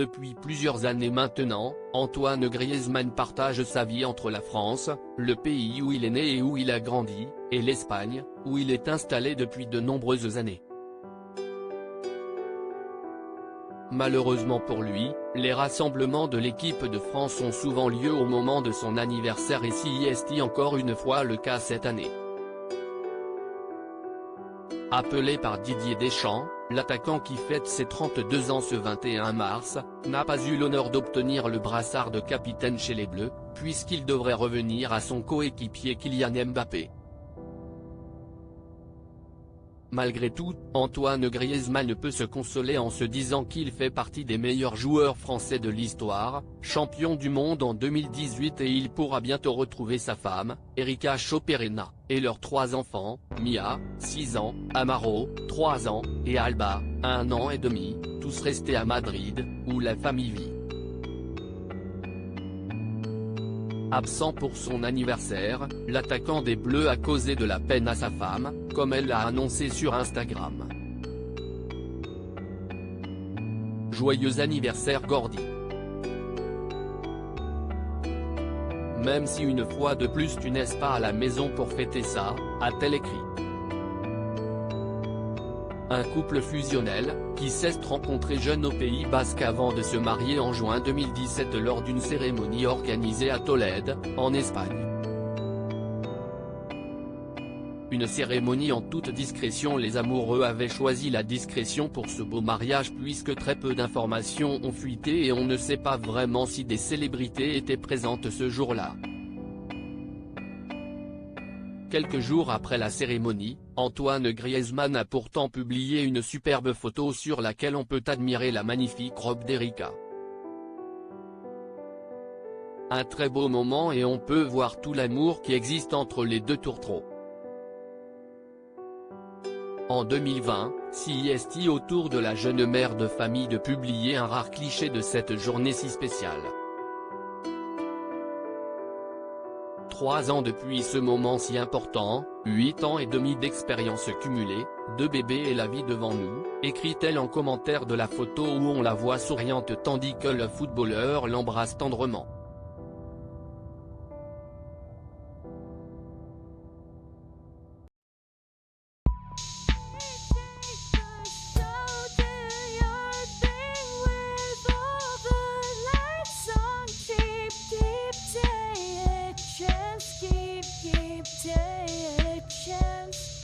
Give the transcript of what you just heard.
Depuis plusieurs années maintenant, Antoine Griezmann partage sa vie entre la France, le pays où il est né et où il a grandi, et l'Espagne, où il est installé depuis de nombreuses années. Malheureusement pour lui, les rassemblements de l'équipe de France ont souvent lieu au moment de son anniversaire et c'est encore une fois le cas cette année. Appelé par Didier Deschamps, l'attaquant qui fête ses 32 ans ce 21 mars, n'a pas eu l'honneur d'obtenir le brassard de capitaine chez les Bleus, puisqu'il devrait revenir à son coéquipier Kylian Mbappé. Malgré tout, Antoine Griezmann peut se consoler en se disant qu'il fait partie des meilleurs joueurs français de l'histoire, champion du monde en 2018 et il pourra bientôt retrouver sa femme, Erika Choperena, et leurs 3 enfants, Mia, 6 ans, Amaro, 3 ans, et Alba, 1 an et demi, tous restés à Madrid, où la famille vit. Absent pour son anniversaire, l'attaquant des Bleus a causé de la peine à sa femme, comme elle l'a annoncé sur Instagram. Joyeux anniversaire Gordy. Même si une fois de plus tu n'es pas à la maison pour fêter ça, a-t-elle écrit. Un couple fusionnel, qui s'est rencontré jeune au Pays Basque avant de se marier en juin 2017 lors d'une cérémonie organisée à Tolède, en Espagne. Une cérémonie en toute discrétion. Les amoureux avaient choisi la discrétion pour ce beau mariage puisque très peu d'informations ont fuité et on ne sait pas vraiment si des célébrités étaient présentes ce jour-là. Quelques jours après la cérémonie, Antoine Griezmann a pourtant publié une superbe photo sur laquelle on peut admirer la magnifique robe d'Erika. Un très beau moment et on peut voir tout l'amour qui existe entre les deux tourtereaux. En 2020, c'est au tour de la jeune mère de famille de publier un rare cliché de cette journée si spéciale. 3 ans depuis ce moment si important, 8 ans et demi d'expérience cumulée, 2 bébés et la vie devant nous, écrit-elle en commentaire de la photo où on la voit souriante tandis que le footballeur l'embrasse tendrement. Keep taking a chance.